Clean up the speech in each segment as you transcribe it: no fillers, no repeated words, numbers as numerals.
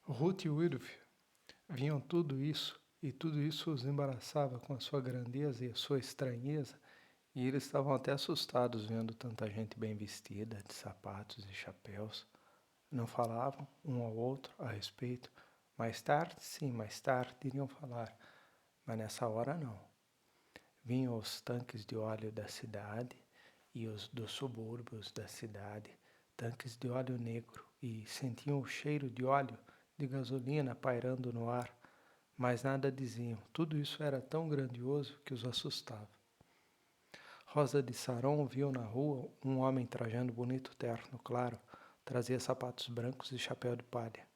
Ruth e Wilf viam tudo isso os embaraçava com a sua grandeza e a sua estranheza, e eles estavam até assustados vendo tanta gente bem vestida, de sapatos e chapéus. Não falavam um ao outro a respeito. Mais tarde, sim, mais tarde iriam falar, mas nessa hora não. Vinham os tanques de óleo da cidade e os dos subúrbios da cidade, tanques de óleo negro, e sentiam o cheiro de óleo, de gasolina pairando no ar, mas nada diziam. Tudo isso era tão grandioso que os assustava. Rosa de Saron viu na rua um homem trajando bonito terno claro, trazia sapatos brancos e chapéu de palha.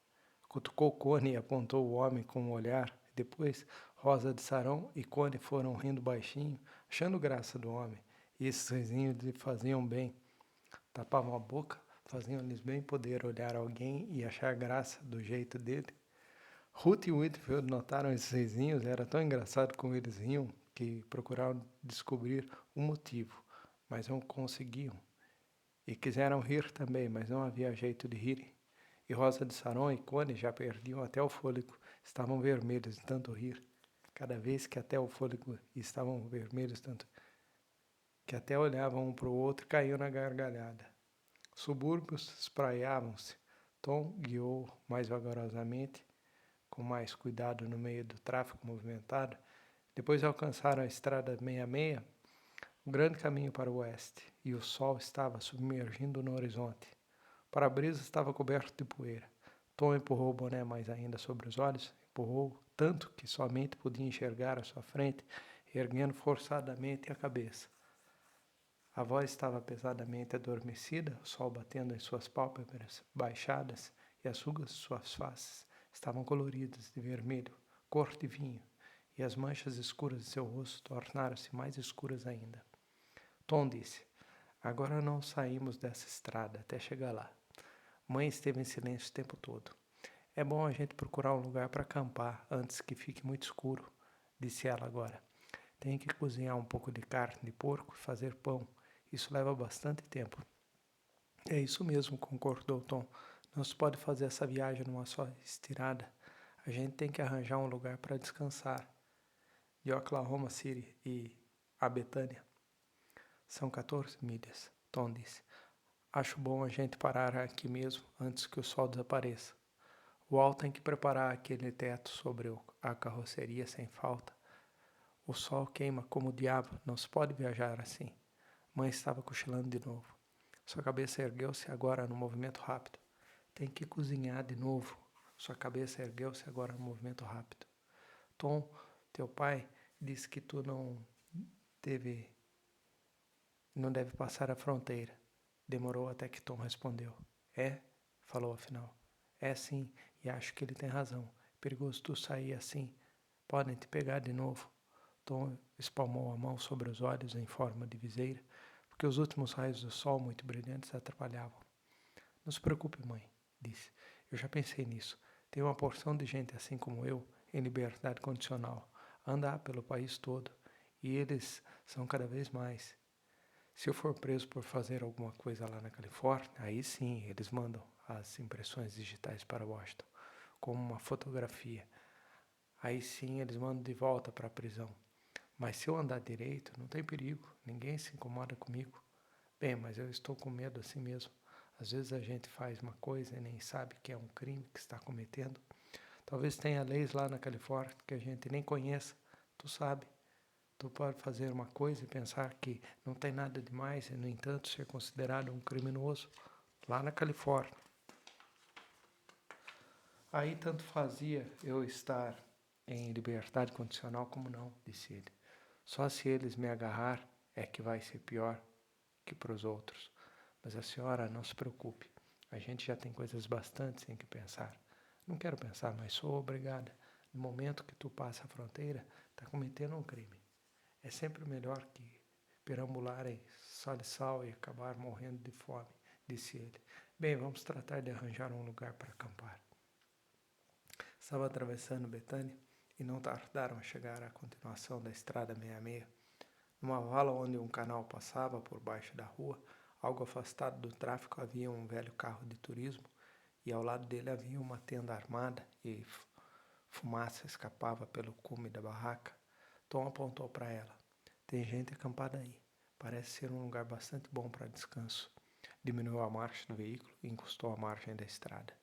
Cutucou Cone e apontou o homem com um olhar. Depois, Rosa de Saron e Cone foram rindo baixinho, achando graça do homem. E esses risinhos lhe faziam bem. Tapavam a boca, faziam-lhes bem poder olhar alguém e achar graça do jeito dele. Ruth e Whitfield notaram esses risinhos, era tão engraçado como eles riam, que procuraram descobrir o motivo, mas não conseguiam. E quiseram rir também, mas não havia jeito de rirem. E Rosa de Saron e Cone já perdiam até o fôlego, estavam vermelhos de tanto rir. Cada vez que até o fôlego estavam vermelhos tanto que até olhavam um para o outro e caíam na gargalhada. Subúrbios espraiavam-se. Tom guiou mais vagarosamente, com mais cuidado no meio do tráfego movimentado. Depois alcançaram a estrada 66, o grande caminho para o oeste, e o sol estava submergindo no horizonte. O para-brisa estava coberto de poeira. Tom empurrou o boné mais ainda sobre os olhos, empurrou tanto que somente podia enxergar à sua frente, erguendo forçadamente a cabeça. A voz estava pesadamente adormecida, o sol batendo em suas pálpebras baixadas, e as rugas de suas faces estavam coloridas de vermelho, cor de vinho, e as manchas escuras de seu rosto tornaram-se mais escuras ainda. Tom disse: agora não saímos dessa estrada até chegar lá. Mãe esteve em silêncio o tempo todo. É bom a gente procurar um lugar para acampar antes que fique muito escuro, disse ela agora. Tem que cozinhar um pouco de carne de porco e fazer pão. Isso leva bastante tempo. É isso mesmo, concordou Tom. Não se pode fazer essa viagem numa só estirada. A gente tem que arranjar um lugar para descansar. De Oklahoma City e a Betânia. São 14 milhas, Tom disse. Acho bom a gente parar aqui mesmo antes que o sol desapareça. O Walt tem que preparar aquele teto sobre a carroceria sem falta. O sol queima como o diabo, não se pode viajar assim. Mãe estava cochilando de novo. Sua cabeça ergueu-se agora no movimento rápido. Tem que cozinhar de novo. Sua cabeça ergueu-se agora no movimento rápido. Tom, teu pai, disse que tu não deve passar a fronteira. Demorou até que Tom respondeu. É? Falou afinal. É sim, e acho que ele tem razão. Perigoso tu sair assim. Podem te pegar de novo. Tom espalmou a mão sobre os olhos em forma de viseira, porque os últimos raios do sol muito brilhantes atrapalhavam. Não se preocupe, mãe, disse. Eu já pensei nisso. Tem uma porção de gente assim como eu, em liberdade condicional. Anda pelo país todo. E eles são cada vez mais. Se eu for preso por fazer alguma coisa lá na Califórnia, aí sim eles mandam as impressões digitais para Washington, como uma fotografia. Aí sim eles mandam de volta para a prisão. Mas se eu andar direito, não tem perigo, ninguém se incomoda comigo. Bem, mas eu estou com medo assim mesmo. Às vezes a gente faz uma coisa e nem sabe que é um crime que está cometendo. Talvez tenha leis lá na Califórnia que a gente nem conheça, tu sabe. Tu pode fazer uma coisa e pensar que não tem nada demais e, no entanto, ser considerado um criminoso lá na Califórnia. Aí tanto fazia eu estar em liberdade condicional como não, disse ele. Só se eles me agarrar é que vai ser pior que para os outros. Mas a senhora não se preocupe, a gente já tem coisas bastantes em que pensar. Não quero pensar, mas sou obrigada. No momento que tu passa a fronteira, está cometendo um crime. É sempre melhor que perambular em sal e acabar morrendo de fome, disse ele. Bem, vamos tratar de arranjar um lugar para acampar. Estava atravessando Betânia e não tardaram a chegar à continuação da estrada 66. Numa vala onde um canal passava por baixo da rua, algo afastado do tráfego, havia um velho carro de turismo e ao lado dele havia uma tenda armada e fumaça escapava pelo cume da barraca. Tom apontou para ela. Tem gente acampada aí. Parece ser um lugar bastante bom para descanso. Diminuiu a marcha do veículo e encostou à margem da estrada.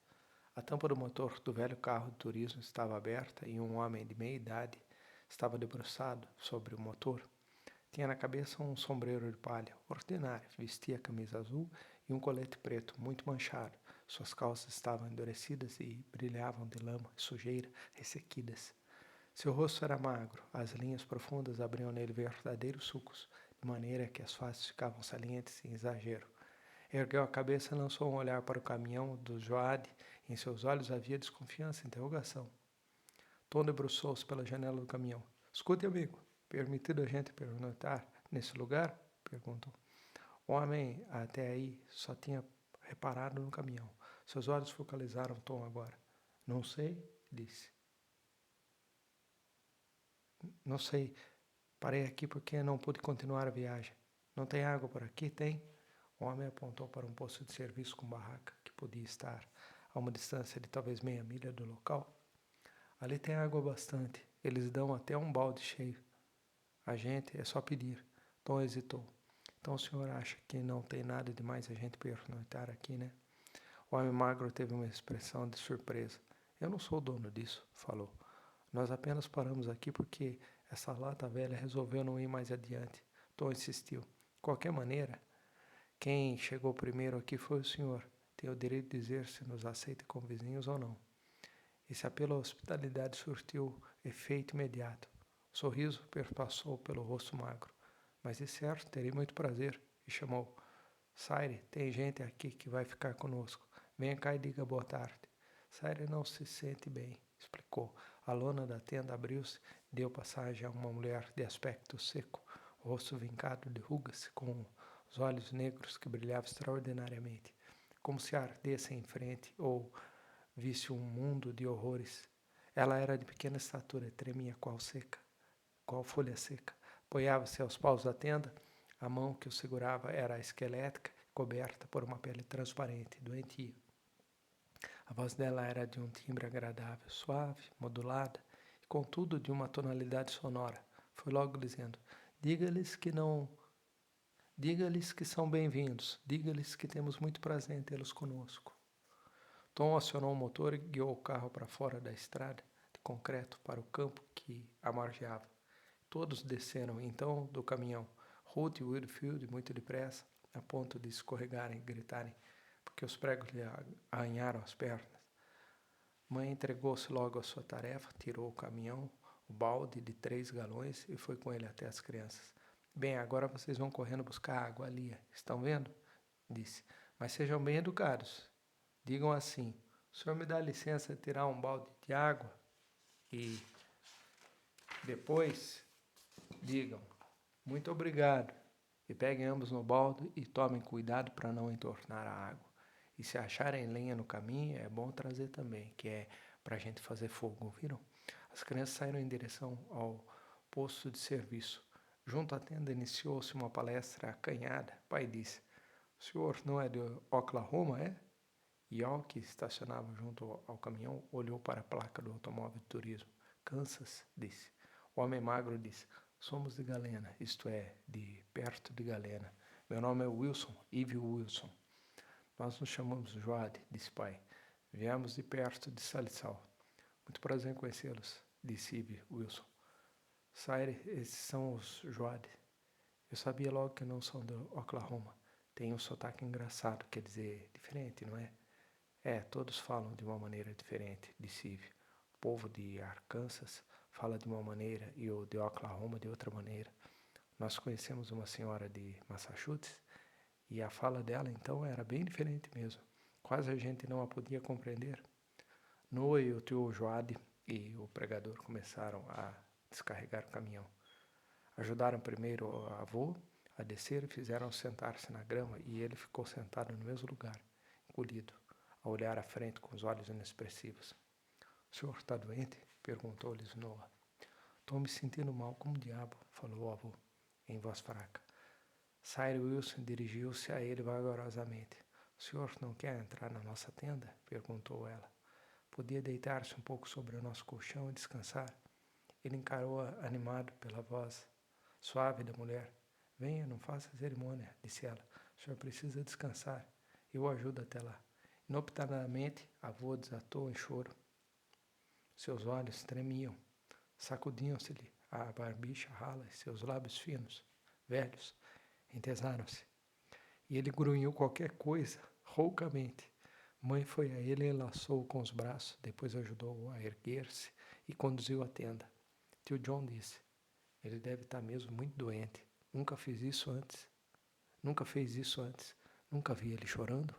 A tampa do motor do velho carro de turismo estava aberta e um homem de meia idade estava debruçado sobre o motor. Tinha na cabeça um sombreiro de palha, ordinário, vestia camisa azul e um colete preto, muito manchado. Suas calças estavam endurecidas e brilhavam de lama e sujeira ressequidas. Seu rosto era magro, as linhas profundas abriam nele verdadeiros sulcos, de maneira que as faces ficavam salientes sem exagero. Ergueu a cabeça e lançou um olhar para o caminhão do Joad. Em seus olhos havia desconfiança e interrogação. Tom debruçou-se pela janela do caminhão. Escute, amigo, permitido a gente pernoitar nesse lugar? Perguntou. O homem até aí só tinha reparado no caminhão. Seus olhos focalizaram Tom agora. Não sei, disse. Não sei. Parei aqui porque não pude continuar a viagem. Não tem água por aqui? Tem? O homem apontou para um posto de serviço com barraca, que podia estar a uma distância de talvez meia milha do local. Ali tem água bastante. Eles dão até um balde cheio. A gente é só pedir. Tom hesitou. Então o senhor acha que não tem nada de mais a gente pernoitar aqui, né? O homem magro teve uma expressão de surpresa. Eu não sou o dono disso, falou. Nós apenas paramos aqui porque essa lata velha resolveu não ir mais adiante. Tom insistiu. De qualquer maneira, quem chegou primeiro aqui foi o senhor. Tem o direito de dizer se nos aceita como vizinhos ou não. Esse apelo à hospitalidade surtiu efeito imediato. O sorriso perpassou pelo rosto magro. Mas de certo, terei muito prazer. E chamou. Saire, tem gente aqui que vai ficar conosco. Venha cá e diga boa tarde. Saire não se sente bem, explicou. A lona da tenda abriu-se e deu passagem a uma mulher de aspecto seco, o rosto vincado de rugas, com os olhos negros que brilhavam extraordinariamente, como se ardessem em frente ou visse um mundo de horrores. Ela era de pequena estatura e tremia qual folha seca. Apoiava-se aos paus da tenda. A mão que o segurava era esquelética, coberta por uma pele transparente, doentia. A voz dela era de um timbre agradável, suave, modulada, e contudo de uma tonalidade sonora. Foi logo dizendo, diga-lhes que são bem-vindos, diga-lhes que temos muito prazer em tê-los conosco. Tom acionou o motor e guiou o carro para fora da estrada de concreto para o campo que a margeava. Todos desceram então do caminhão. Ruth e Whitfield, muito depressa, a ponto de escorregarem e gritarem, porque os pregos lhe arranharam as pernas. Mãe entregou-se logo à sua tarefa, tirou o caminhão, o balde de 3 galões e foi com ele até as crianças. Bem, agora vocês vão correndo buscar água ali, estão vendo? Disse. Mas sejam bem educados. Digam assim, o senhor me dá licença de tirar um balde de água? E depois digam, muito obrigado. E peguem ambos no balde e tomem cuidado para não entornar a água. E se acharem lenha no caminho, é bom trazer também, que é para a gente fazer fogo, viram? As crianças saíram em direção ao posto de serviço. Junto à tenda iniciou-se uma palestra acanhada. O pai disse, o senhor não é de Oklahoma, é? E Al, que estacionava junto ao caminhão, olhou para a placa do automóvel de turismo. Kansas, disse. O homem magro disse, somos de Galena, isto é, de perto de Galena. Meu nome é Wilson, Ivy Wilson. Nós nos chamamos Joad, disse pai. Viemos de perto de Salisal. Muito prazer em conhecê-los, disse Ivy Wilson. Sire, esses são os Joad. Eu sabia logo que não são do Oklahoma. Tem um sotaque engraçado, quer dizer, diferente, não é? É, todos falam de uma maneira diferente, disse Ivy. O povo de Arkansas fala de uma maneira e o de Oklahoma de outra maneira. Nós conhecemos uma senhora de Massachusetts e a fala dela então era bem diferente mesmo. Quase a gente não a podia compreender. Noah e o tio Joad e o pregador começaram a descarregar o caminhão. Ajudaram primeiro o avô a descer e fizeram sentar-se na grama e ele ficou sentado no mesmo lugar, encolhido, a olhar à frente com os olhos inexpressivos. O senhor está doente? Perguntou-lhes Noah. Estou me sentindo mal como o diabo, falou o avô, em voz fraca. Cyrus Wilson dirigiu-se a ele vagarosamente. O senhor não quer entrar na nossa tenda? Perguntou ela. Podia deitar-se um pouco sobre o nosso colchão e descansar. Ele encarou-a animado pela voz suave da mulher. Venha, não faça cerimônia, disse ela. O senhor precisa descansar. Eu o ajudo até lá. Inopinadamente, a avó desatou em choro. Seus olhos tremiam. Sacudiam-se-lhe a barbicha rala e seus lábios finos, velhos, entesaram-se. E ele grunhiu qualquer coisa, roucamente. Mãe foi a ele e enlaçou-o com os braços, depois ajudou-o a erguer-se e conduziu à tenda. Tio John disse, ele deve estar mesmo muito doente. Nunca fez isso antes. Nunca vi ele chorando.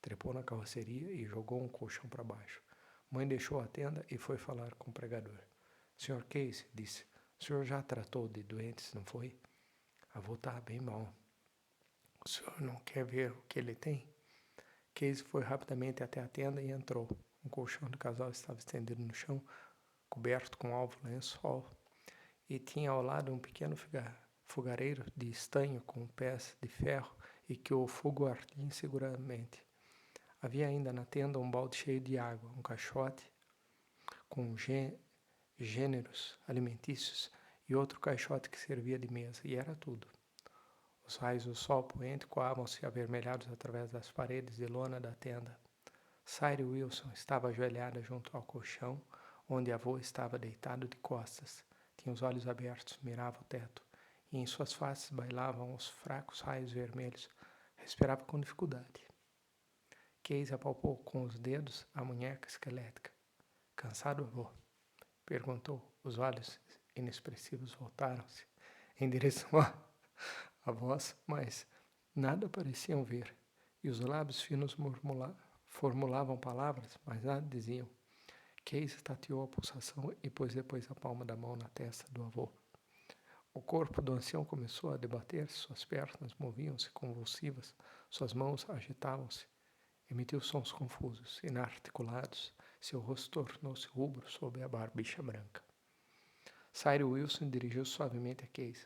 Trepou na carroceria e jogou um colchão para baixo. Mãe deixou a tenda e foi falar com o pregador. Sr. Case, disse, o senhor já tratou de doentes, não foi? Avô está bem mal. O senhor não quer ver o que ele tem? Case foi rapidamente até a tenda e entrou. Um colchão do casal estava estendido no chão, coberto com alvo lençol, e tinha ao lado um pequeno fogareiro de estanho com pés de ferro e que o fogo ardia inseguramente. Havia ainda na tenda um balde cheio de água, um caixote com gêneros alimentícios e outro caixote que servia de mesa, e era tudo. Os raios do sol poente coavam-se avermelhados através das paredes de lona da tenda. Cyril Wilson estava ajoelhada junto ao colchão, onde avô estava deitado de costas. Tinha os olhos abertos, mirava o teto, e em suas faces bailavam os fracos raios vermelhos. Respirava com dificuldade. Case apalpou com os dedos a munheca esquelética. Cansado, avô? Perguntou. Os olhos inexpressivos voltaram-se em direção à voz, mas nada pareciam ver, e os lábios finos formulavam palavras, mas nada diziam. Case tateou a pulsação e pôs depois a palma da mão na testa do avô. O corpo do ancião começou a debater-se, suas pernas moviam-se convulsivas, suas mãos agitavam-se. Emitiu sons confusos, inarticulados. Seu rosto tornou-se rubro sob a barbicha branca. Cyril Wilson dirigiu suavemente a Case.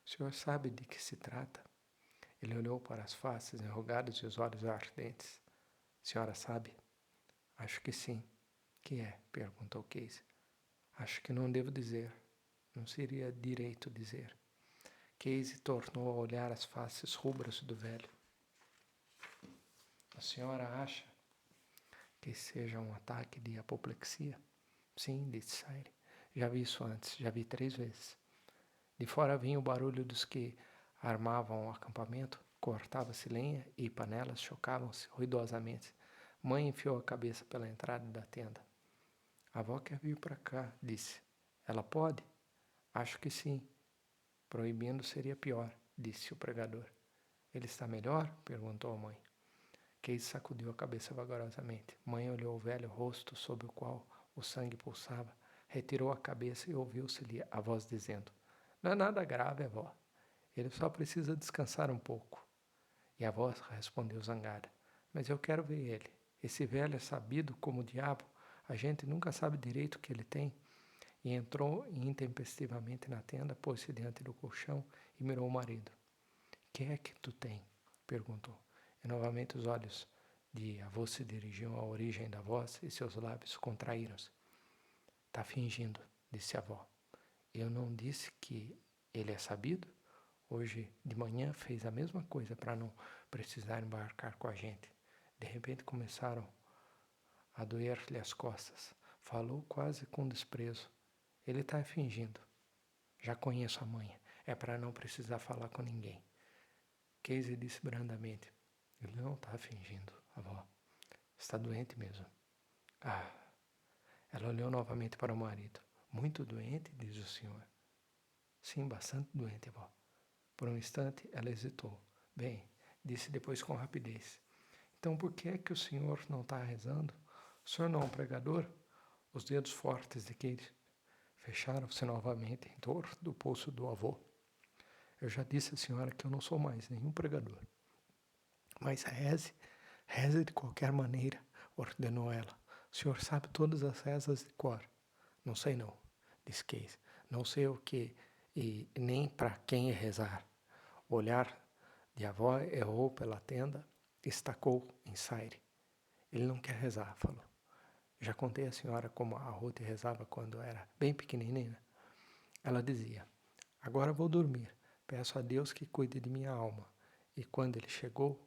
O senhor sabe de que se trata? Ele olhou para as faces enrugadas e os olhos ardentes. A senhora sabe? Acho que sim. Que é? Perguntou Case. Acho que não devo dizer. Não seria direito dizer. Case tornou a olhar as faces rubras do velho. A senhora acha que seja um ataque de apoplexia? Sim, disse Cyril. Já vi isso antes, já vi 3 vezes. De fora vinha o barulho dos que armavam o acampamento, cortava-se lenha e panelas chocavam-se ruidosamente. Mãe enfiou a cabeça pela entrada da tenda. A avó quer vir para cá, disse. Ela pode? Acho que sim. Proibindo seria pior, disse o pregador. Ele está melhor? Perguntou a mãe. Case sacudiu a cabeça vagarosamente. Mãe olhou o velho rosto sob o qual o sangue pulsava, retirou a cabeça e ouviu-se-lhe a voz dizendo: Não é nada grave, avó. Ele só precisa descansar um pouco. E a voz respondeu zangada: Mas eu quero ver ele. Esse velho é sabido como o diabo. A gente nunca sabe direito o que ele tem. E entrou intempestivamente na tenda, pôs-se diante do colchão e mirou o marido. Que é que tu tem? Perguntou. E novamente os olhos de avô se dirigiam à origem da voz e seus lábios contraíram-se. Tá fingindo, disse a avó. Eu não disse que ele é sabido? Hoje de manhã fez a mesma coisa para não precisar embarcar com a gente. De repente começaram a doer-lhe as costas. Falou quase com desprezo. Ele está fingindo. Já conheço a manha. É para não precisar falar com ninguém. Casey disse brandamente. Ele não está fingindo, avó. Está doente mesmo. Ah. Ela olhou novamente para o marido. Muito doente, diz o senhor. Sim, bastante doente, avó. Por um instante, ela hesitou. Bem, disse depois com rapidez. Então, por que é que o senhor não está rezando? O senhor não é um pregador? Os dedos fortes de Kate fecharam-se novamente em torno do pulso do avô. Eu já disse à senhora que eu não sou mais nenhum pregador. Mas reze de qualquer maneira, ordenou ela. O senhor sabe todas as rezas de cor. Não sei não, disse Case. Não sei o que e nem para quem rezar. O olhar de avó errou pela tenda estacou em Saire. Ele não quer rezar, falou. Já contei à senhora como a Ruth rezava quando era bem pequenininha. Ela dizia, agora vou dormir, peço a Deus que cuide de minha alma. E quando ele chegou,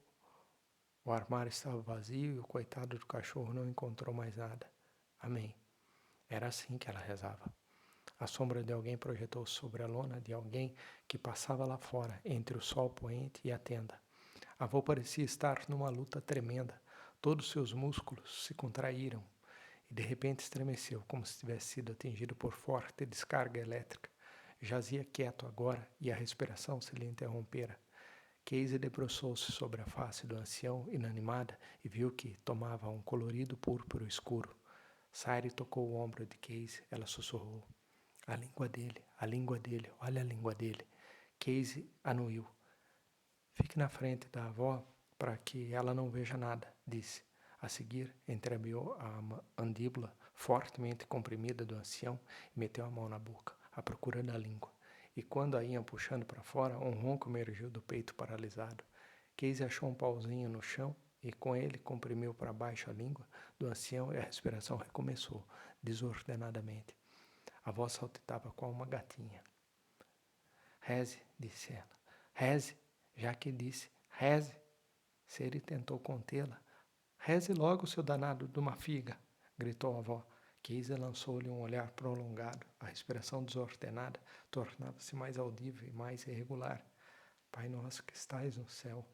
o armário estava vazio e o coitado do cachorro não encontrou mais nada. Amém. Era assim que ela rezava. A sombra de alguém projetou-se sobre a lona de alguém que passava lá fora, entre o sol poente e a tenda. A avó parecia estar numa luta tremenda. Todos seus músculos se contraíram e de repente estremeceu, como se tivesse sido atingido por forte descarga elétrica. Jazia quieto agora e a respiração se lhe interrompera. Casey debruçou-se sobre a face do ancião, inanimada, e viu que tomava um colorido púrpura escuro. Saire tocou o ombro de Casey. Ela sussurrou. A língua dele, olha a língua dele. Casey anuiu. Fique na frente da avó para que ela não veja nada, disse. A seguir, entreabriu a mandíbula fortemente comprimida do ancião e meteu a mão na boca, à procura da língua. E quando a iam puxando para fora, um ronco emergiu do peito paralisado. Casey achou um pauzinho no chão e com ele comprimiu para baixo a língua do ancião e a respiração recomeçou, desordenadamente. A voz saltitava como uma gatinha. Reze, disse ela. Reze, já que disse, reze. Seri tentou contê-la. Reze logo, seu danado de uma figa, gritou a avó. Casey lançou-lhe um olhar prolongado. A respiração desordenada tornava-se mais audível e mais irregular. Pai nosso que estais no céu,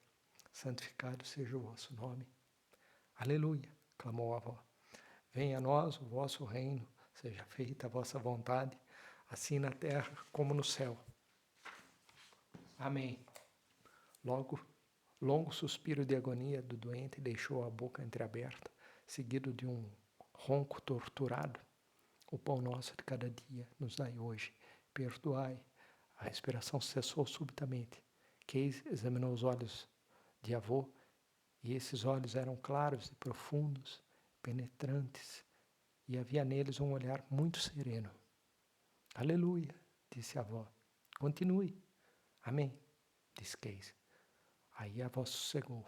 santificado seja o vosso nome. Aleluia, clamou a avó. Venha a nós o vosso reino, seja feita a vossa vontade, assim na terra como no céu. Amém. Longo suspiro de agonia do doente deixou a boca entreaberta, seguido de um ronco torturado. O pão nosso de cada dia nos dai hoje. Perdoai. A respiração cessou subitamente. Casey examinou os olhos de avô, e esses olhos eram claros e profundos, penetrantes, e havia neles um olhar muito sereno. Aleluia, disse a avó. Continue. Amém, disse Casey. Aí a voz sossegou.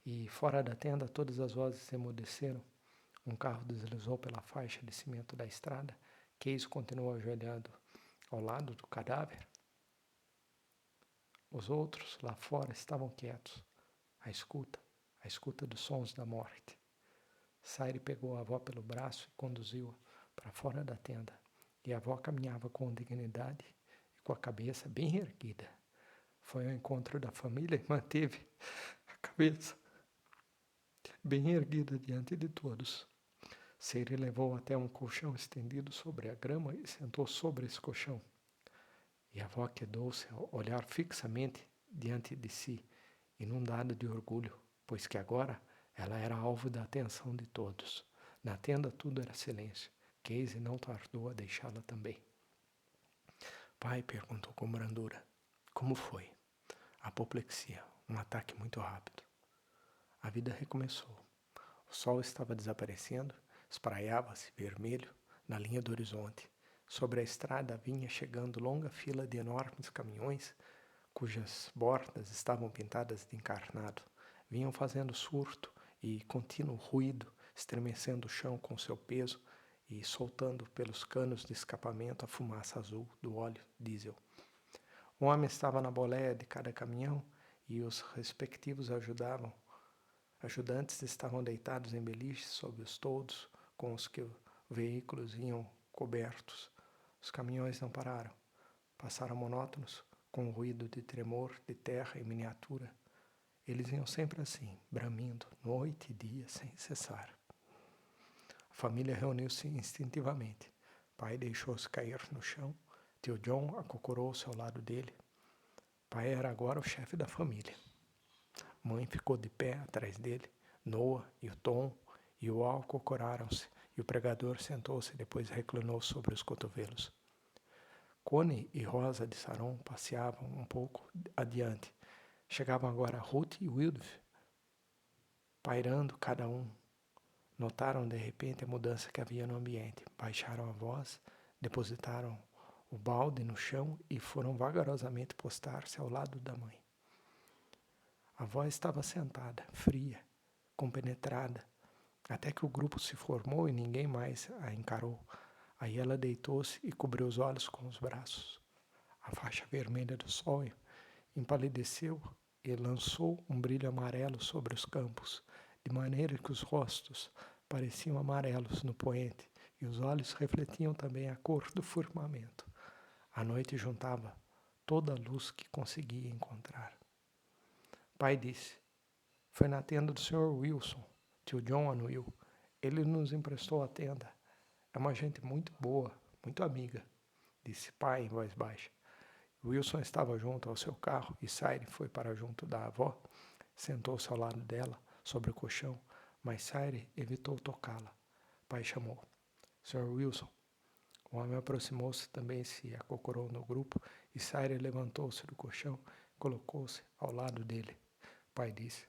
E fora da tenda todas as vozes se emudeceram. Um carro deslizou pela faixa de cimento da estrada. Casey continuou ajoelhado ao lado do cadáver. Os outros lá fora estavam quietos, à escuta dos sons da morte. Saire pegou a avó pelo braço e conduziu-a para fora da tenda. E a avó caminhava com dignidade e com a cabeça bem erguida. Foi ao encontro da família e manteve a cabeça bem erguida diante de todos. Seire levou até um colchão estendido sobre a grama e sentou sobre esse colchão. E a avó quedou-se a olhar fixamente diante de si, inundada de orgulho, pois que agora ela era alvo da atenção de todos. Na tenda tudo era silêncio. Casey não tardou a deixá-la também. Pai, perguntou com brandura, como foi? Apoplexia, um ataque muito rápido. A vida recomeçou. O sol estava desaparecendo, espraiava-se vermelho na linha do horizonte. Sobre a estrada vinha chegando longa fila de enormes caminhões, cujas bordas estavam pintadas de encarnado. Vinham fazendo surto e contínuo ruído, estremecendo o chão com seu peso e soltando pelos canos de escapamento a fumaça azul do óleo diesel. Um homem estava na boleia de cada caminhão e os respectivos ajudantes estavam deitados em beliches sob os toldos com os que os veículos vinham cobertos. Os caminhões não pararam. Passaram monótonos, com um ruído de tremor de terra em miniatura. Eles iam sempre assim, bramindo, noite e dia, sem cessar. A família reuniu-se instintivamente. Pai deixou-se cair no chão. Tio John acocorou-se ao lado dele. Pai era agora o chefe da família. Mãe ficou de pé atrás dele. Noah e o Tom e o Al acocoraram-se, e o pregador sentou-se e depois reclinou sobre os cotovelos. Connie e Rosa de Saron passeavam um pouco adiante. Chegavam agora Ruth e Wilf, pairando cada um. Notaram de repente a mudança que havia no ambiente. Baixaram a voz, depositaram o balde no chão e foram vagarosamente postar-se ao lado da mãe. A avó estava sentada, fria, compenetrada, até que o grupo se formou e ninguém mais a encarou. Aí ela deitou-se e cobriu os olhos com os braços. A faixa vermelha do sol empalideceu e lançou um brilho amarelo sobre os campos, de maneira que os rostos pareciam amarelos no poente e os olhos refletiam também a cor do firmamento. A noite juntava toda a luz que conseguia encontrar. Pai disse: foi na tenda do Sr. Wilson. Tio John anuiu. Ele nos emprestou a tenda. É uma gente muito boa, muito amiga, disse pai em voz baixa. Wilson estava junto ao seu carro e Saire foi para junto da avó. Sentou-se ao lado dela, sobre o colchão, mas Saire evitou tocá-la. Pai chamou: Sr. Wilson. O homem aproximou-se, também se acocorou no grupo e Saire levantou-se do colchão e colocou-se ao lado dele. Pai disse: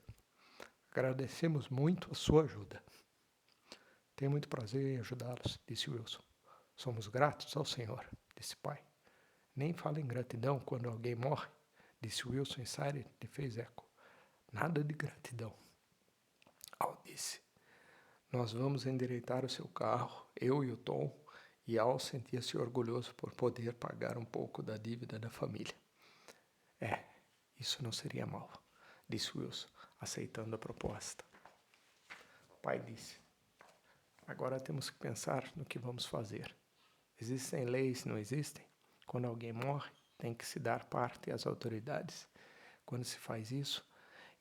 agradecemos muito a sua ajuda. Tenho muito prazer em ajudá-los, disse Wilson. Somos gratos ao Senhor, disse pai. Nem fala em gratidão quando alguém morre, disse Wilson e Saire lhe fez eco. Nada de gratidão. Al disse: nós vamos endireitar o seu carro, eu e o Tom, e Al sentia-se orgulhoso por poder pagar um pouco da dívida da família. Isso não seria mal, disse Wilson, aceitando a proposta. Pai disse: agora temos que pensar no que vamos fazer. Existem leis, não existem? Quando alguém morre, tem que se dar parte às autoridades. Quando se faz isso,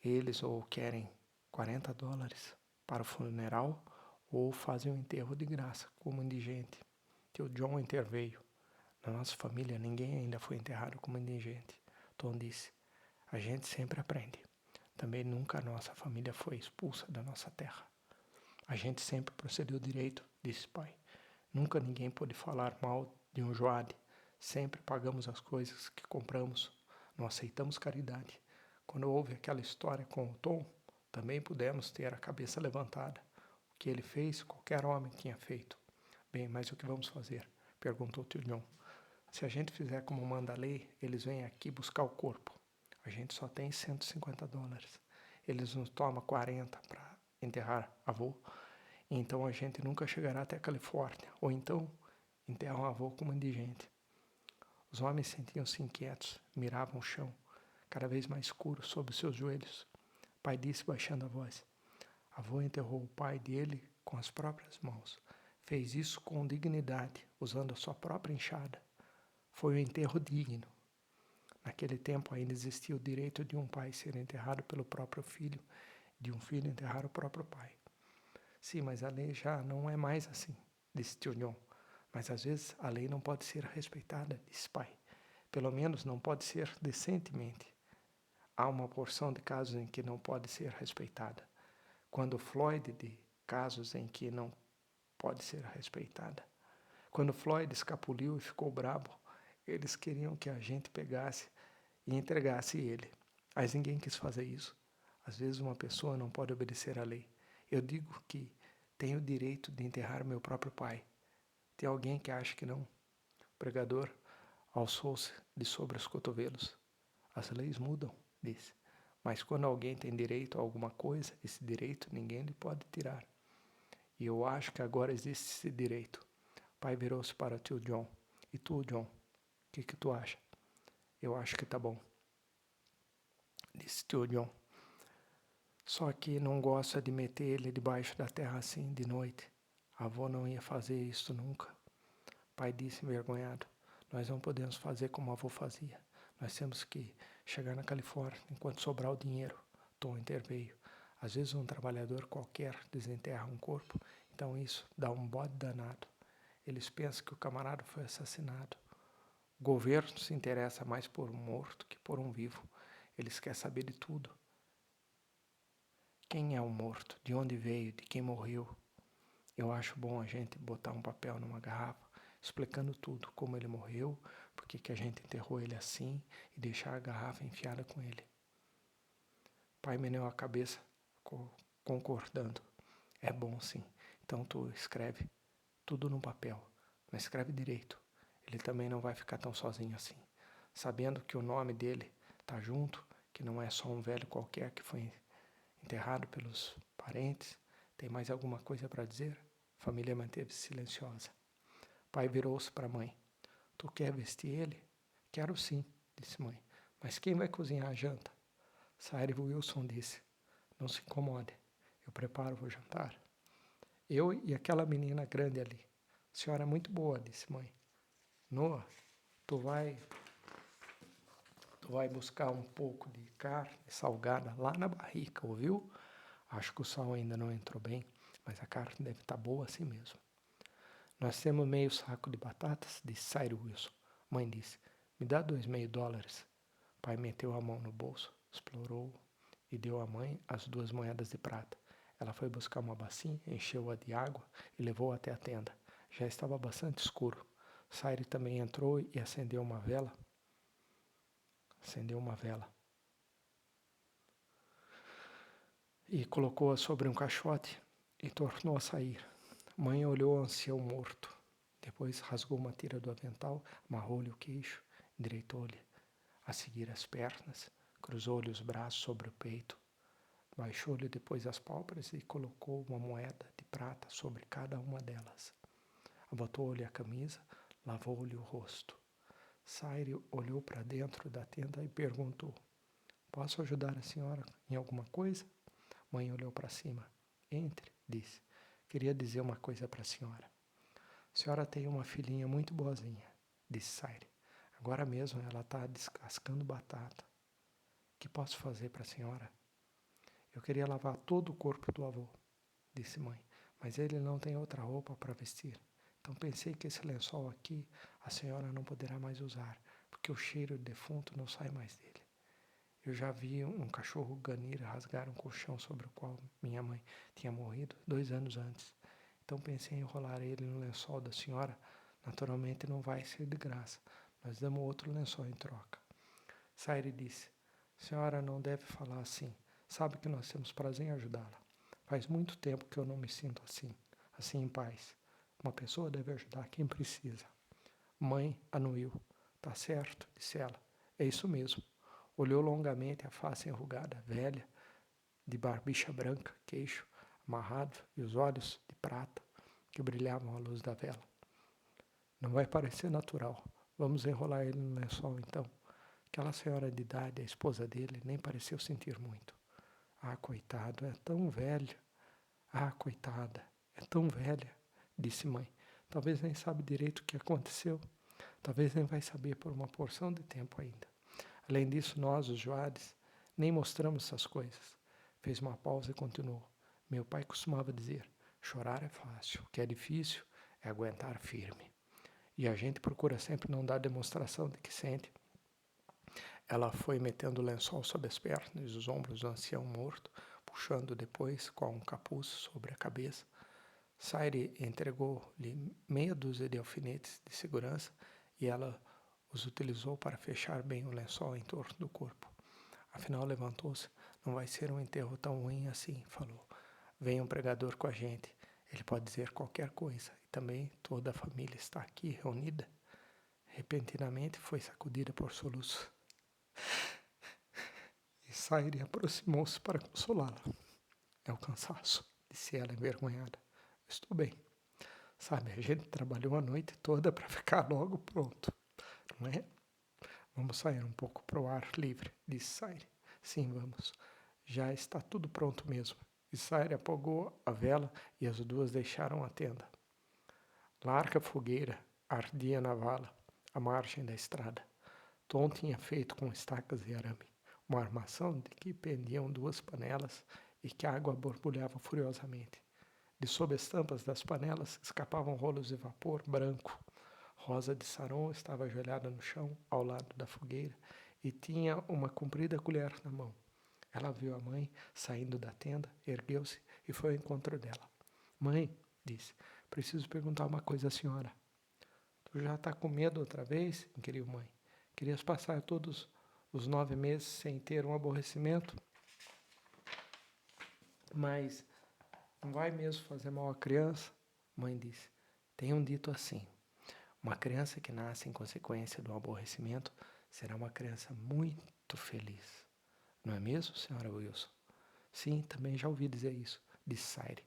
eles ou querem $40 para o funeral ou fazem um enterro de graça, como indigente. Tio John interveio. Na nossa família, ninguém ainda foi enterrado como indigente. Tom disse: a gente sempre aprende. Também nunca a nossa família foi expulsa da nossa terra. A gente sempre procedeu direito, disse pai. Nunca ninguém pôde falar mal de um Joade. Sempre pagamos as coisas que compramos. Não aceitamos caridade. Quando houve aquela história com o Tom, também pudemos ter a cabeça levantada. O que ele fez, qualquer homem tinha feito. Bem, mas o que vamos fazer? Perguntou o tio John. Se a gente fizer como manda a lei, eles vêm aqui buscar o corpo. A gente só tem $150. Eles nos tomam 40 para enterrar avô. Então a gente nunca chegará até a Califórnia. Ou então enterram o avô como indigente. Os homens sentiam-se inquietos, miravam o chão, cada vez mais escuro sob seus joelhos. Pai disse baixando a voz: avô enterrou o pai dele com as próprias mãos. Fez isso com dignidade, usando a sua própria enxada. Foi um enterro digno. Naquele tempo ainda existia o direito de um pai ser enterrado pelo próprio filho, de um filho enterrar o próprio pai. Sim, mas a lei já não é mais assim, disse tio John. Mas às vezes a lei não pode ser respeitada, disse pai. Pelo menos não pode ser decentemente. Há uma porção de casos em que não pode ser respeitada. Quando Floyd de casos em que não pode ser respeitada. Quando Floyd escapuliu e ficou brabo, eles queriam que a gente pegasse e entregasse ele. Mas ninguém quis fazer isso. Às vezes uma pessoa não pode obedecer à lei. Eu digo que tenho o direito de enterrar meu próprio pai. Tem alguém que acha que não? O pregador alçou-se de sobre os cotovelos. As leis mudam, disse. Mas quando alguém tem direito a alguma coisa, esse direito ninguém lhe pode tirar. E eu acho que agora existe esse direito. O pai virou-se para o tio John. E tu, John, o que tu acha? Eu acho que tá bom, disse tio John. Só que não gosta de meter ele debaixo da terra assim, de noite. A avó não ia fazer isso nunca. Pai disse envergonhado: nós não podemos fazer como a avó fazia. Nós temos que chegar na Califórnia enquanto sobrar o dinheiro. Tom interveio. Às vezes um trabalhador qualquer desenterra um corpo, então isso dá um bode danado. Eles pensam que o camarada foi assassinado. O governo se interessa mais por um morto que por um vivo. Eles querem saber de tudo. Quem é o morto? De onde veio? De quem morreu? Eu acho bom a gente botar um papel numa garrafa explicando tudo, como ele morreu, por que a gente enterrou ele assim e deixar a garrafa enfiada com ele. Pai meneou a cabeça, concordando. É bom sim. Então tu escreve tudo no papel, mas escreve direito. Ele também não vai ficar tão sozinho assim. Sabendo que o nome dele tá junto, que não é só um velho qualquer que foi enterrado pelos parentes. Tem mais alguma coisa para dizer? A família manteve-se silenciosa. Pai virou-se para a mãe. Tu quer vestir ele? Quero sim, disse mãe. Mas quem vai cozinhar a janta? Saire Wilson disse. Não se incomode. Eu preparo o jantar. Eu e aquela menina grande ali. A senhora é muito boa, disse mãe. Noah, tu vai buscar um pouco de carne salgada lá na barrica, ouviu? Acho que o sal ainda não entrou bem, mas a carne deve estar boa assim mesmo. Nós temos meio saco de batatas, disse Cyrus Wilson. Mãe disse, me dá $2,5. Pai meteu a mão no bolso, explorou e deu à mãe as 2 moedas de prata. Ela foi buscar uma bacia, encheu-a de água e levou até a tenda. Já estava bastante escuro. Cyrus também entrou e acendeu uma vela. E colocou-a sobre um caixote e tornou a sair. Mãe olhou o ancião morto. Depois rasgou uma tira do avental, amarrou-lhe o queixo, endireitou-lhe a seguir as pernas, cruzou-lhe os braços sobre o peito, baixou-lhe depois as pálpebras e colocou uma moeda de prata sobre cada uma delas. Abotou-lhe a camisa, lavou-lhe o rosto. Cyrus olhou para dentro da tenda e perguntou, posso ajudar a senhora em alguma coisa? Mãe olhou para cima. Entre, disse. Queria dizer uma coisa para a senhora. A senhora tem uma filhinha muito boazinha, disse Cyrus. Agora mesmo ela está descascando batata. O que posso fazer para a senhora? Eu queria lavar todo o corpo do avô, disse mãe, mas ele não tem outra roupa para vestir. Então pensei que esse lençol aqui a senhora não poderá mais usar, porque o cheiro de defunto não sai mais dele. Eu já vi um cachorro ganir rasgar um colchão sobre o qual minha mãe tinha morrido 2 anos antes. Então pensei em enrolar ele no lençol da senhora. Naturalmente não vai ser de graça. Nós damos outro lençol em troca. Cyrus disse, senhora não deve falar assim. Sabe que nós temos prazer em ajudá-la. Faz muito tempo que eu não me sinto assim em paz. Uma pessoa deve ajudar quem precisa. Mãe anuiu. Tá certo, disse ela. É isso mesmo. Olhou longamente a face enrugada, velha, de barbicha branca, queixo amarrado e os olhos de prata que brilhavam à luz da vela. Não vai parecer natural. Vamos enrolar ele no lençol, então. Aquela senhora de idade, a esposa dele, nem pareceu sentir muito. Ah, coitado, é tão velho. Ah, coitada, é tão velha, disse mãe. Talvez nem sabe direito o que aconteceu. Talvez nem vai saber por uma porção de tempo ainda. Além disso, nós, os Joares, nem mostramos essas coisas. Fez uma pausa e continuou. Meu pai costumava dizer, chorar é fácil, o que é difícil é aguentar firme. E a gente procura sempre não dar demonstração de que sente. Ela foi metendo o lençol sob as pernas e os ombros do ancião morto, puxando depois com um capuz sobre a cabeça. Cyrus entregou-lhe meia dúzia de alfinetes de segurança e ela os utilizou para fechar bem o lençol em torno do corpo. Afinal, levantou-se. Não vai ser um enterro tão ruim assim, falou. Vem um pregador com a gente. Ele pode dizer qualquer coisa. E também toda a família está aqui reunida. Repentinamente foi sacudida por soluços. E Cyrus aproximou-se para consolá-la. É o cansaço, disse ela envergonhada. Estou bem. Sabe, a gente trabalhou a noite toda para ficar logo pronto, não é? Vamos sair um pouco para o ar livre, disse Cyrus. Sim, vamos. Já está tudo pronto mesmo. E Cyrus apagou a vela e as duas deixaram a tenda. Larga fogueira ardia na vala, à margem da estrada. Tom tinha feito com estacas e arame uma armação de que pendiam 2 panelas e que a água borbulhava furiosamente. De sob as tampas das panelas escapavam rolos de vapor branco. Rosa de Saron estava ajoelhada no chão, ao lado da fogueira, e tinha uma comprida colher na mão. Ela viu a mãe saindo da tenda, ergueu-se e foi ao encontro dela. Mãe, disse, preciso perguntar uma coisa à senhora. Tu já está com medo outra vez? Inquiriu mãe. Querias passar todos os 9 meses sem ter um aborrecimento? Mas não vai mesmo fazer mal à criança? Mãe disse. Tenham dito assim. Uma criança que nasce em consequência do aborrecimento será uma criança muito feliz. Não é mesmo, senhora Wilson? Sim, também já ouvi dizer isso, disse Saire,